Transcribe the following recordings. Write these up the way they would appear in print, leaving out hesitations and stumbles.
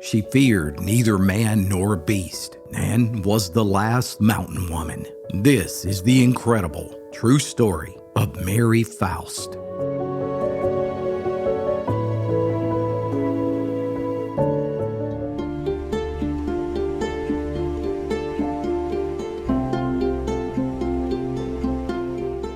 She feared neither man nor beast and was the last mountain woman. This is the incredible, true story of Mary Foust.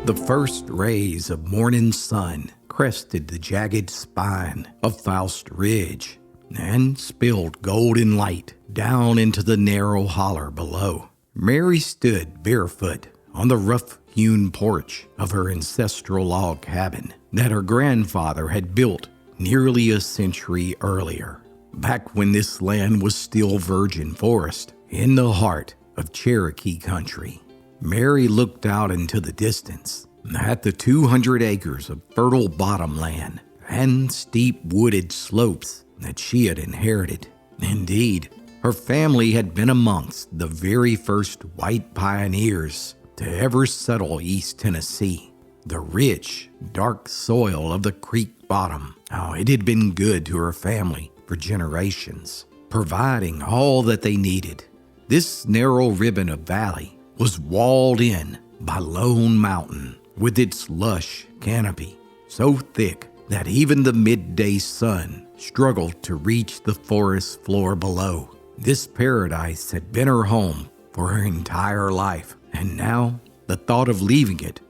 The first rays of morning sun crested the jagged spine of Foust Ridge and spilled golden light down into the narrow holler below. Mary stood barefoot on the rough-hewn porch of her ancestral log cabin that her grandfather had built nearly a century earlier, back when this land was still virgin forest in the heart of Cherokee country. Mary looked out into the distance at the 200 acres of fertile bottomland and steep wooded slopes that she had inherited. Indeed, her family had been amongst the very first white pioneers to ever settle East Tennessee. The rich, dark soil of the creek bottom, it had been good to her family for generations, providing all that they needed. This narrow ribbon of valley was walled in by Lone Mountain with its lush canopy, so thick that even the midday sun struggled to reach the forest floor below. This paradise had been her home for her entire life, and now the thought of leaving it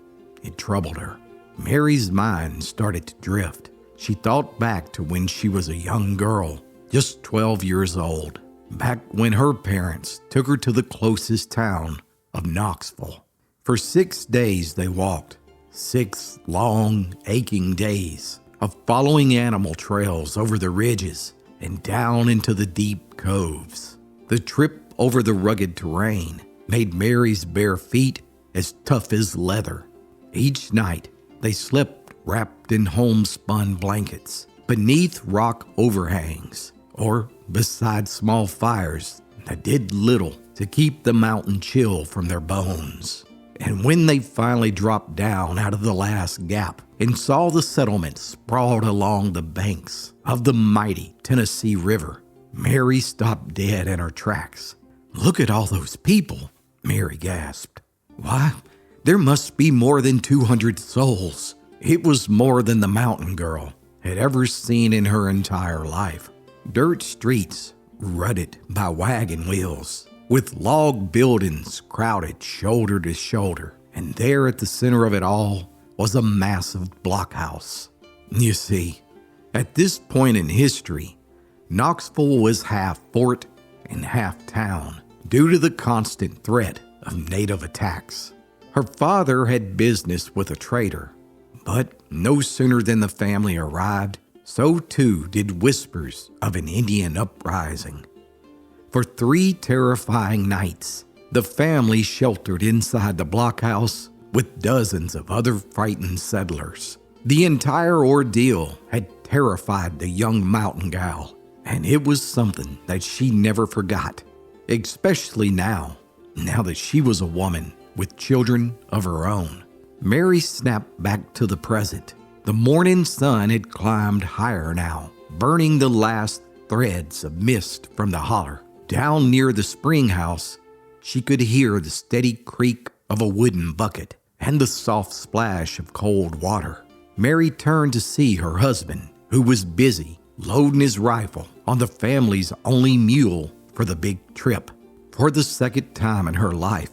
troubled her. Mary's mind started to drift. She thought back to when she was a young girl, just 12 years old, back when her parents took her to the closest town of Knoxville. For 6 days they walked, 6 long, aching days of following animal trails over the ridges and down into the deep coves. The trip over the rugged terrain made Mary's bare feet as tough as leather. Each night they slept wrapped in homespun blankets, beneath rock overhangs, or beside small fires that did little to keep the mountain chill from their bones. And when they finally dropped down out of the last gap and saw the settlement sprawled along the banks of the mighty Tennessee River, Mary stopped dead in her tracks. "Look at all those people," Mary gasped. "Why, there must be more than 200 souls." It was more than the mountain girl had ever seen in her entire life. Dirt streets rutted by wagon wheels, with log buildings crowded shoulder to shoulder, and there at the center of it all was a massive blockhouse. You see, at this point in history, Knoxville was half fort and half town due to the constant threat of native attacks. Her father had business with a trader, but no sooner than the family arrived, so too did whispers of an Indian uprising. For 3 terrifying nights, the family sheltered inside the blockhouse with dozens of other frightened settlers. The entire ordeal had terrified the young mountain gal, and it was something that she never forgot, especially now that she was a woman with children of her own. Mary snapped back to the present. The morning sun had climbed higher now, burning the last threads of mist from the holler. Down near the spring house, she could hear the steady creak of a wooden bucket and the soft splash of cold water. Mary turned to see her husband, who was busy loading his rifle on the family's only mule for the big trip. For the second time in her life,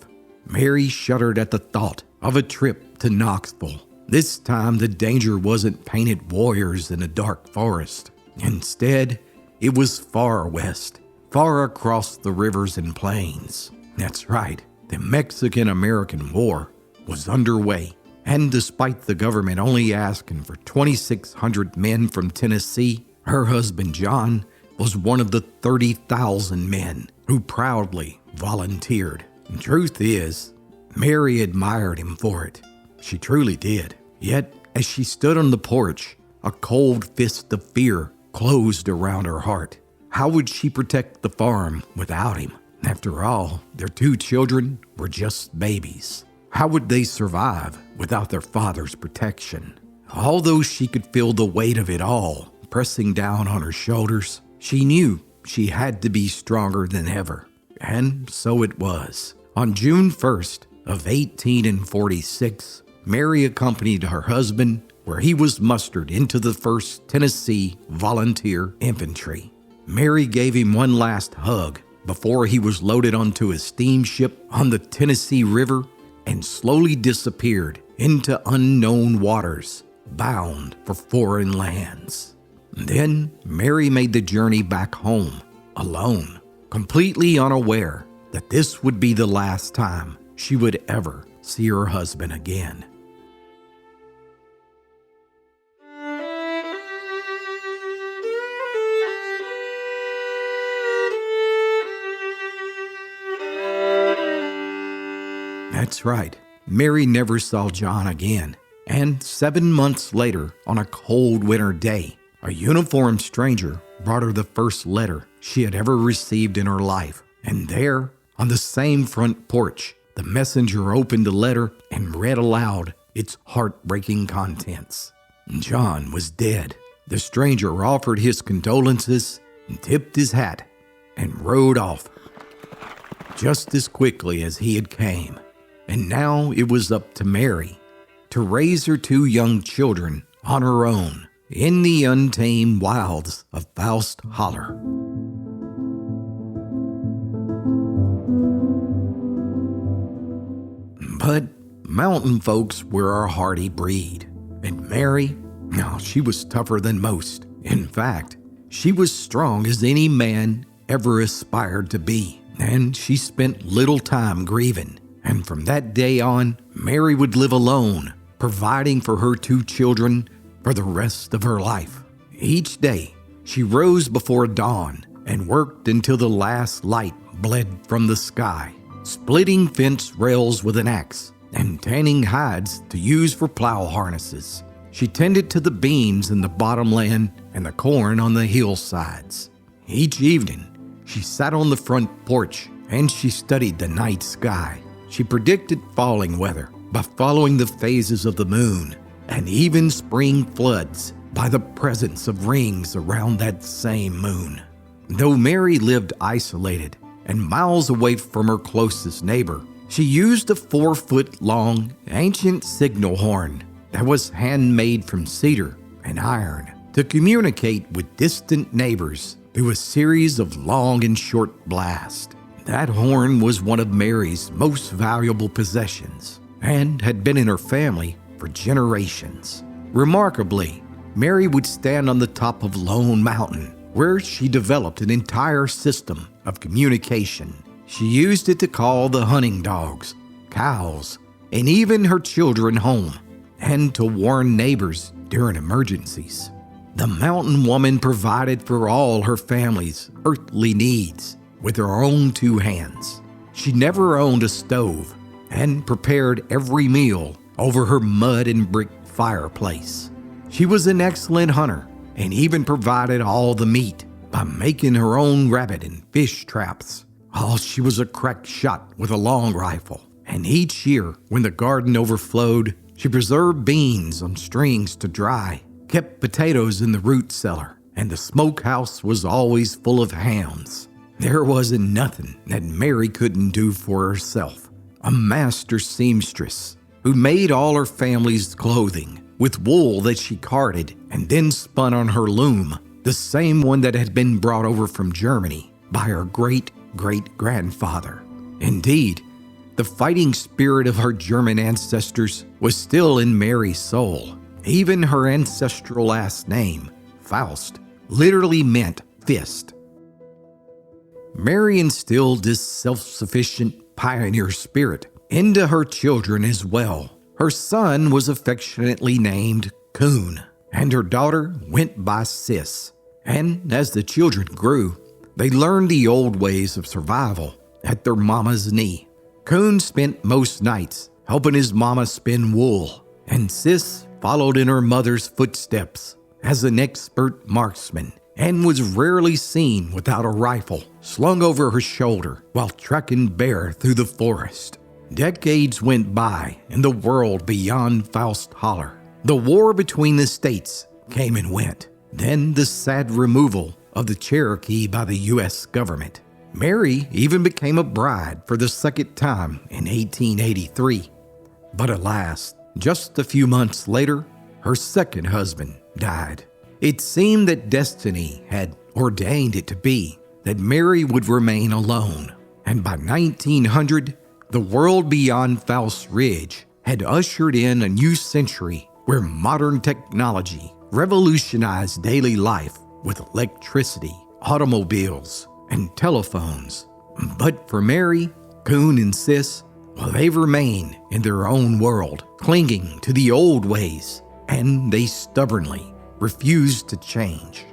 Mary shuddered at the thought of a trip to Knoxville. This time the danger wasn't painted warriors in a dark forest. Instead, it was far west, far across the rivers and plains. That's right, the Mexican-American War was underway, and despite the government only asking for 2,600 men from Tennessee, her husband John was one of the 30,000 men who proudly volunteered. The truth is, Mary admired him for it. She truly did. Yet, as she stood on the porch, a cold fist of fear closed around her heart. How would she protect the farm without him? After all, their 2 children were just babies. How would they survive without their father's protection? Although she could feel the weight of it all pressing down on her shoulders, she knew she had to be stronger than ever. And so it was. On June 1st of 1846, Mary accompanied her husband where he was mustered into the 1st Tennessee Volunteer Infantry. Mary gave him one last hug before he was loaded onto a steamship on the Tennessee River and slowly disappeared into unknown waters, bound for foreign lands. Then Mary made the journey back home, alone, completely unaware that this would be the last time she would ever see her husband again. That's right. Mary never saw John again. And 7 months later, on a cold winter day, a uniformed stranger brought her the first letter she had ever received in her life. And there, on the same front porch, the messenger opened the letter and read aloud its heartbreaking contents. John was dead. The stranger offered his condolences, tipped his hat, and rode off just as quickly as he had came. And now it was up to Mary to raise her 2 young children on her own in the untamed wilds of Foust Holler. But mountain folks were a hardy breed, and Mary, she was tougher than most. In fact, she was strong as any man ever aspired to be, and she spent little time grieving. And from that day on, Mary would live alone, providing for her 2 children for the rest of her life. Each day, she rose before dawn and worked until the last light bled from the sky, splitting fence rails with an axe and tanning hides to use for plow harnesses. She tended to the beans in the bottomland and the corn on the hillsides. Each evening, she sat on the front porch and she studied the night sky. She predicted falling weather by following the phases of the moon, and even spring floods by the presence of rings around that same moon. Though Mary lived isolated and miles away from her closest neighbor, she used a 4-foot-long ancient signal horn that was handmade from cedar and iron to communicate with distant neighbors through a series of long and short blasts. That horn was one of Mary's most valuable possessions and had been in her family for generations. Remarkably, Mary would stand on the top of Lone Mountain, where she developed an entire system of communication. She used it to call the hunting dogs, cows, and even her children home, and to warn neighbors during emergencies. The mountain woman provided for all her family's earthly needs with her own 2 hands. She never owned a stove and prepared every meal over her mud and brick fireplace. She was an excellent hunter and even provided all the meat by making her own rabbit and fish traps. She was a crack shot with a long rifle. And each year, when the garden overflowed, she preserved beans on strings to dry, kept potatoes in the root cellar, and the smokehouse was always full of hams. There wasn't nothing that Mary couldn't do for herself. A master seamstress who made all her family's clothing with wool that she carded and then spun on her loom, the same one that had been brought over from Germany by her great-great-grandfather. Indeed, the fighting spirit of her German ancestors was still in Mary's soul. Even her ancestral last name, Foust, literally meant fist. Mary instilled this self-sufficient pioneer spirit into her children as well. Her son was affectionately named Coon, and her daughter went by Sis. And as the children grew, they learned the old ways of survival at their mama's knee. Coon spent most nights helping his mama spin wool, and Sis followed in her mother's footsteps as an expert marksman and was rarely seen without a rifle slung over her shoulder while trekking bear through the forest. Decades went by in the world beyond Foust Holler. The war between the states came and went. Then the sad removal of the Cherokee by the U.S. government. Mary even became a bride for the second time in 1883. But alas, just a few months later, her second husband died. It seemed that destiny had ordained it to be that Mary would remain alone. And by 1900, the world beyond Foust Ridge had ushered in a new century where modern technology revolutionized daily life with electricity, automobiles, and telephones. But for Mary, Coon, and Sis, well, they've remained in their own world, clinging to the old ways, and they stubbornly refused to change.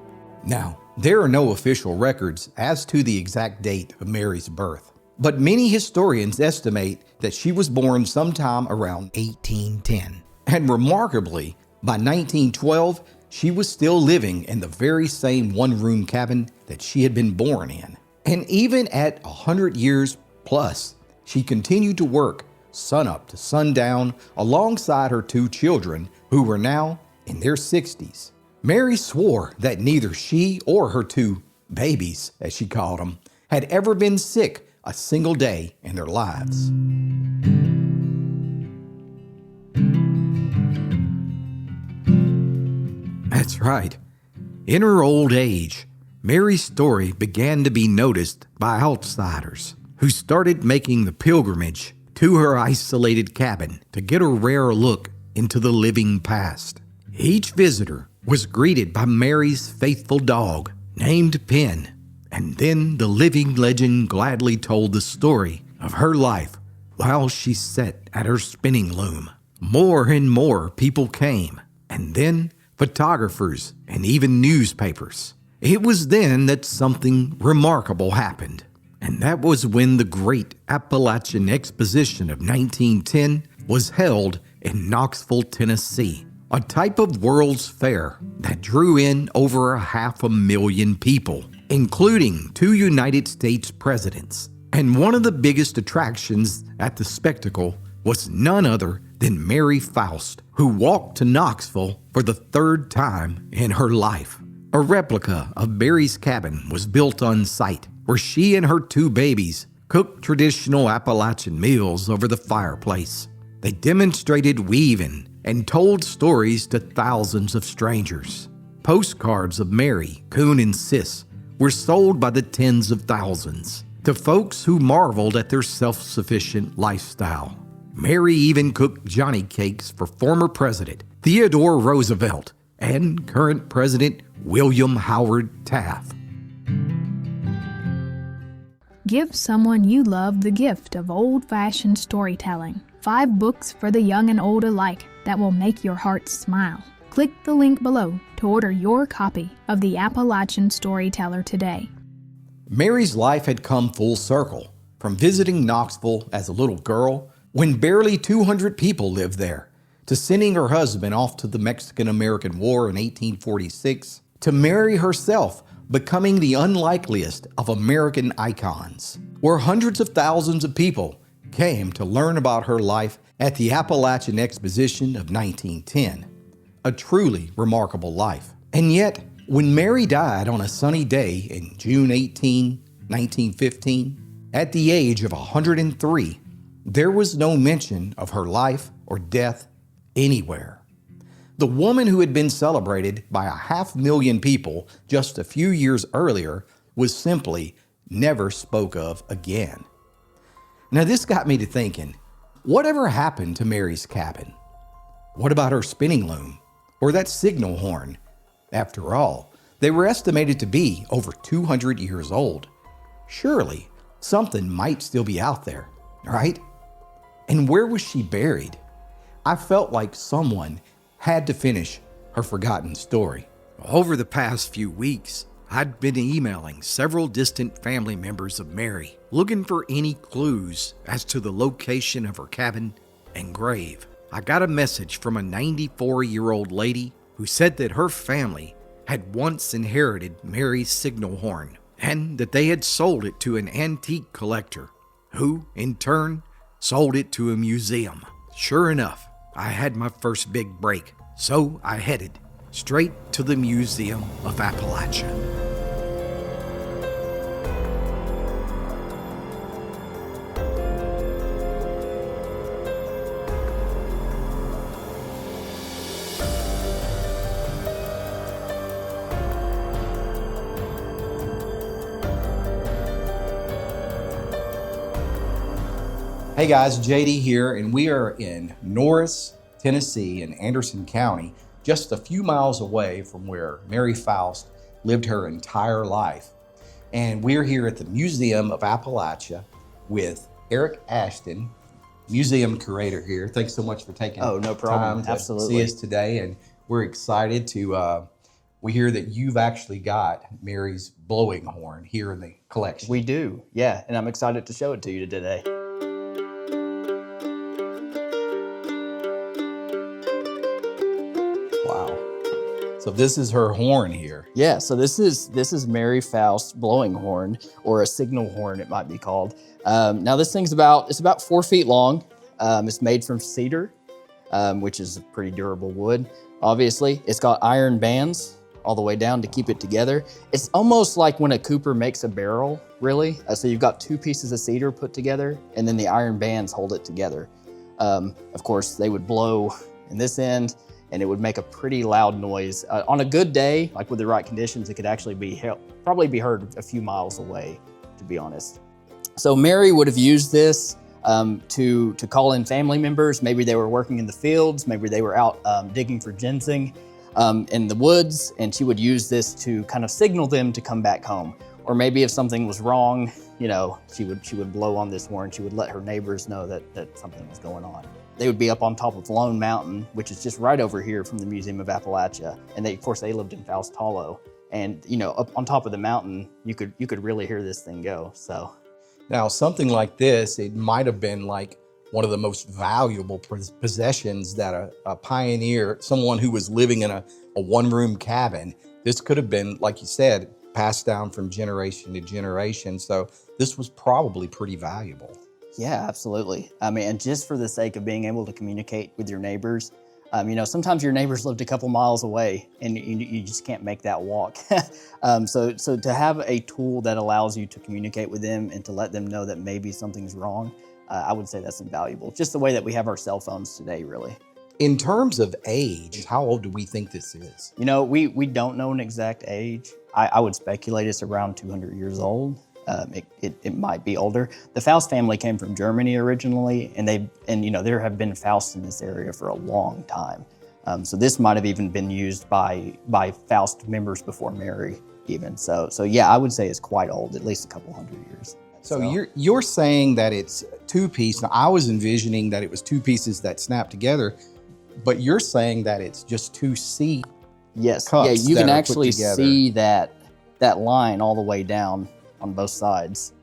Now, there are no official records as to the exact date of Mary's birth, but many historians estimate that she was born sometime around 1810. And remarkably, by 1912, she was still living in the very same one-room cabin that she had been born in. And even at 100 years plus, she continued to work sunup to sundown alongside her two children who were now in their 60s. Mary swore that neither she or her two babies, as she called them, had ever been sick a single day in their lives. That's right. In her old age, Mary's story began to be noticed by outsiders who started making the pilgrimage to her isolated cabin to get a rare look into the living past. Each visitor was greeted by Mary's faithful dog named Pen, and then the living legend gladly told the story of her life while she sat at her spinning loom. More and more people came, and then photographers and even newspapers. It was then that something remarkable happened, and that was when the Great Appalachian Exposition of 1910 was held in Knoxville, Tennessee, a type of World's Fair that drew in over 500,000 people, including 2 United States presidents. And one of the biggest attractions at the spectacle was none other than Mary Foust, who walked to Knoxville for the 3rd time in her life. A replica of Mary's cabin was built on site, where she and her 2 babies cooked traditional Appalachian meals over the fireplace. They demonstrated weaving and told stories to thousands of strangers. Postcards of Mary, Coon, and Sis were sold by the tens of thousands to folks who marveled at their self-sufficient lifestyle. Mary even cooked Johnny cakes for former President Theodore Roosevelt and current President William Howard Taft. Give someone you love the gift of old-fashioned storytelling. 5 books for the young and old alike that will make your heart smile. Click the link below to order your copy of the Appalachian Storyteller today. Mary's life had come full circle, from visiting Knoxville as a little girl when barely 200 people lived there, to sending her husband off to the Mexican-American War in 1846, to Mary herself becoming the unlikeliest of American icons, where hundreds of thousands of people came to learn about her life at the Appalachian Exposition of 1910. A truly remarkable life. And yet, when Mary died on a sunny day in June 18, 1915, at the age of 103, there was no mention of her life or death anywhere. The woman who had been celebrated by 500,000 people just a few years earlier was simply never spoke of again. Now this got me to thinking, whatever happened to Mary's cabin? What about her spinning loom or that signal horn? After all, they were estimated to be over 200 years old. Surely something might still be out there, right? And where was she buried? I felt like someone had to finish her forgotten story. Over the past few weeks, I'd been emailing several distant family members of Mary, looking for any clues as to the location of her cabin and grave. I got a message from a 94-year-old lady who said that her family had once inherited Mary's signal horn and that they had sold it to an antique collector who, in turn, sold it to a museum. Sure enough, I had my first big break, so I headed straight to the Museum of Appalachia. Hey guys, JD here, and we are in Norris, Tennessee in Anderson County, just a few miles away from where Mary Foust lived her entire life. And we're here at the Museum of Appalachia with Eric Ashton, museum curator here. Thanks so much for taking no problem. time to Absolutely. see us today. And we're excited to, we hear that you've actually got Mary's blowing horn here in the collection. We do, yeah, and I'm excited to show it to you today. Wow. So this is her horn here. Yeah, so this is Mary Foust's blowing horn, or a signal horn it might be called. Now this thing's about 4 feet long. It's made from cedar, which is a pretty durable wood, obviously. It's got iron bands all the way down to keep it together. It's almost like when a cooper makes a barrel, really. So you've got 2 pieces of cedar put together, and then the iron bands hold it together. Of course, they would blow in this end, and it would make a pretty loud noise. On a good day, like with the right conditions, it could actually probably be heard a few miles away, to be honest. So Mary would have used this to call in family members. Maybe they were working in the fields, maybe they were out digging for ginseng in the woods, and she would use this to kind of signal them to come back home. Or maybe if something was wrong, you know, she would blow on this horn. She would let her neighbors know that something was going on. They would be up on top of Lone Mountain, which is just right over here from the Museum of Appalachia. And of course, they lived in Foust Hollow. And you know, up on top of the mountain, you could really hear this thing go. So, now something like this, it might have been like one of the most valuable possessions that a pioneer, someone who was living in a one-room cabin, this could have been, like you said, passed down from generation to generation. So this was probably pretty valuable. yeah, absolutely. I mean, and just for the sake of being able to communicate with your neighbors, you know, sometimes your neighbors lived a couple miles away and you just can't make that walk. So to have a tool that allows you to communicate with them and to let them know that maybe something's wrong, I would say that's invaluable. Just the way that we have our cell phones today, really. In terms of age, how old do we think this is? You know, we don't know an exact age. I would speculate it's around 200 years old. It might be older. The Foust family came from Germany originally, and you know, there have been Fausts in this area for a long time. So this might have even been used by Faust members before Mary even. So yeah, I would say it's quite old, at least a couple hundred years. So you're saying that it's 2-piece. Now I was envisioning that it was 2 pieces that snapped together, but you're saying that it's just 2 C yes, cups yeah, you that can are put actually together. see that line all the way down on both sides.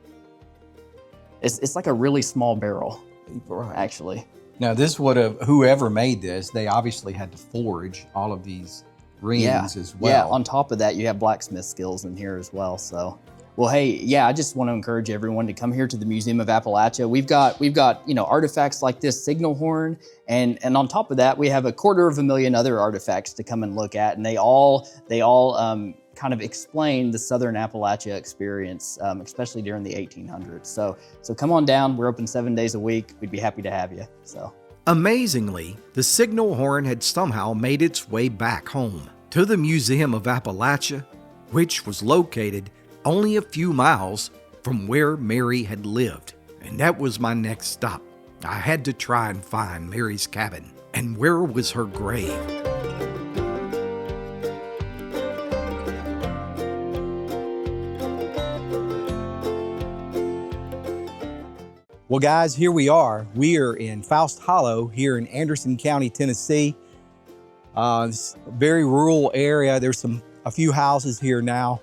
It's like a really small barrel, Right. actually. Now this would have, whoever made this, they obviously had to forge all of these rings as well. Yeah, on top of that, you have blacksmith skills in here as well. So, well, hey, yeah, I just want to encourage everyone to come here to the Museum of Appalachia. We've got you know, artifacts like this signal horn, and on top of that, we have 250,000 other artifacts to come and look at, and they all kind of explain the Southern Appalachia experience, especially during the 1800s. So come on down. We're open 7 days a week. We'd be happy to have you. So. Amazingly, the signal horn had somehow made its way back home to the Museum of Appalachia, which was located only a few miles from where Mary had lived. And that was my next stop. I had to try and find Mary's cabin. And where was her grave? Well, guys, here we are. We are in Foust Hollow here in Anderson County, Tennessee. It's a very rural area. There's a few houses here now,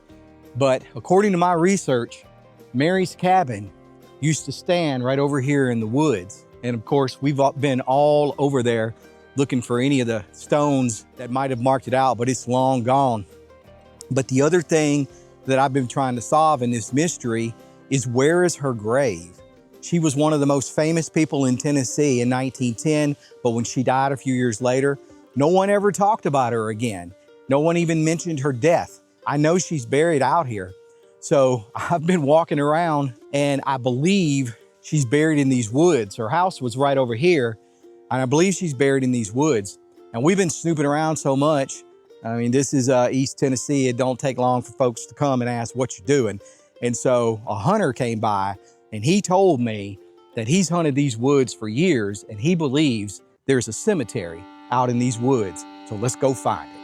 but according to my research, Mary's cabin used to stand right over here in the woods. And of course, we've been all over there looking for any of the stones that might have marked it out, but it's long gone. But the other thing that I've been trying to solve in this mystery is, where is her grave? She was one of the most famous people in Tennessee in 1910, but when she died a few years later, no one ever talked about her again. No one even mentioned her death. I know she's buried out here. So I've been walking around and I believe she's buried in these woods. Her house was right over here, and I believe she's buried in these woods. And we've been snooping around so much. I mean, this is East Tennessee. It don't take long for folks to come and ask what you're doing. And so a hunter came by and he told me that he's hunted these woods for years and he believes there's a cemetery out in these woods. So let's go find it.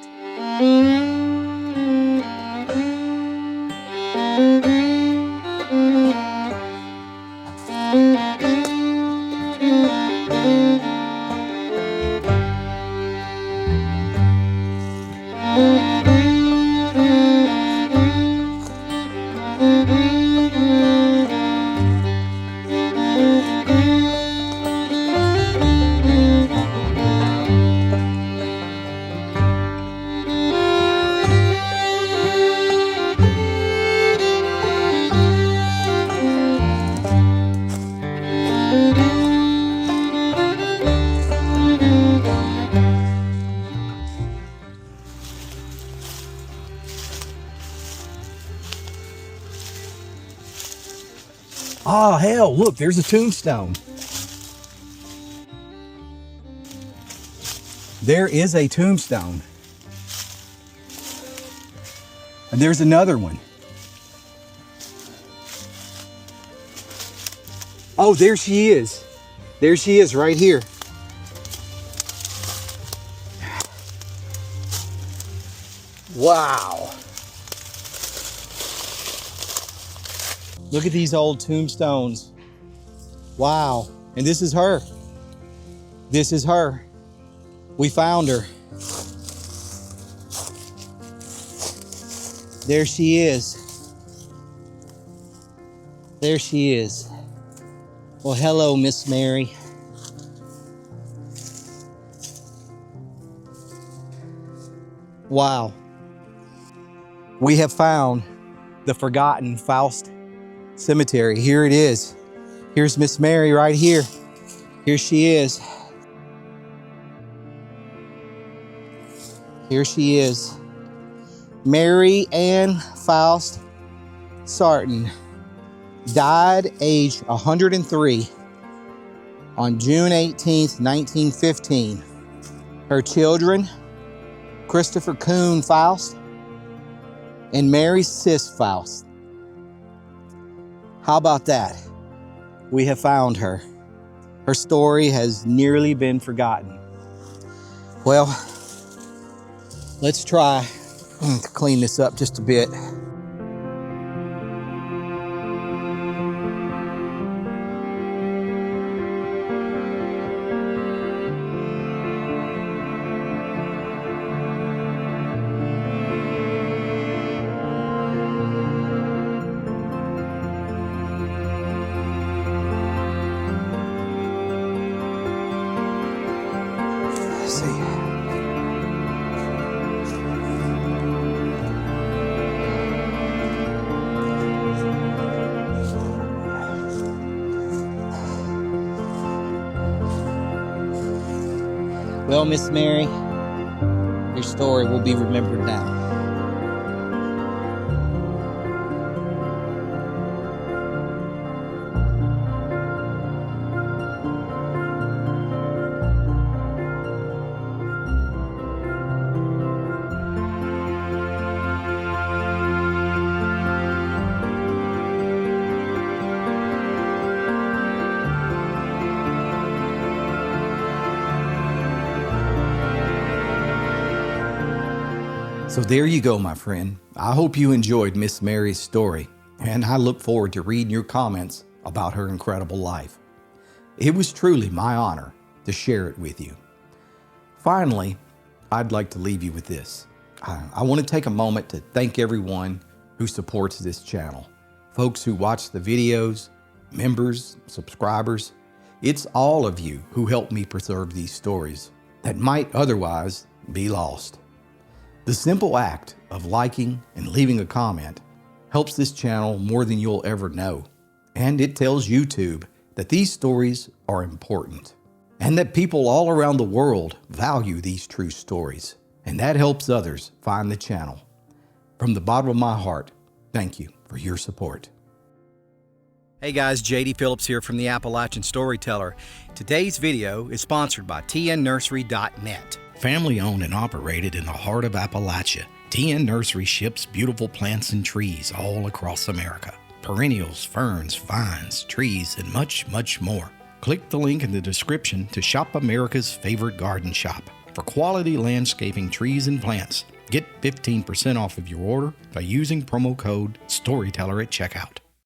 Oh, hell, look, there's a tombstone. There is a tombstone. And there's another one. Oh, there she is. There she is right here. Wow. Look at these old tombstones. Wow. And this is her. This is her. We found her. There she is. There she is. Well, hello, Miss Mary. Wow. We have found the forgotten Foust Cemetery. Here it is. Here's Miss Mary right here. Here she is. Here she is. Mary Ann Foust Sarton died age 103 on June 18th, 1915. Her children, Christopher Coon Foust and Mary Sis Foust. How about that? We have found her. Her story has nearly been forgotten. Well, let's try to clean this up just a bit. Let's see. Well, Miss Mary, your story will be remembered now. So there you go, my friend. I hope you enjoyed Miss Mary's story, and I look forward to reading your comments about her incredible life. It was truly my honor to share it with you. Finally, I'd like to leave you with this. I want to take a moment to thank everyone who supports this channel. Folks who watch the videos, members, subscribers. It's all of you who help me preserve these stories that might otherwise be lost. The simple act of liking and leaving a comment helps this channel more than you'll ever know. And it tells YouTube that these stories are important and that people all around the world value these true stories. And that helps others find the channel. From the bottom of my heart, thank you for your support. Hey guys, JD Phillips here from the Appalachian Storyteller. Today's video is sponsored by tnnursery.net. Family owned and operated in the heart of Appalachia, TN Nursery ships beautiful plants and trees all across America. perennials, ferns, vines, trees, and much, much more. Click the link in the description to shop America's favorite garden shop for quality landscaping trees and plants. Get 15% off of your order by using promo code Storyteller at checkout.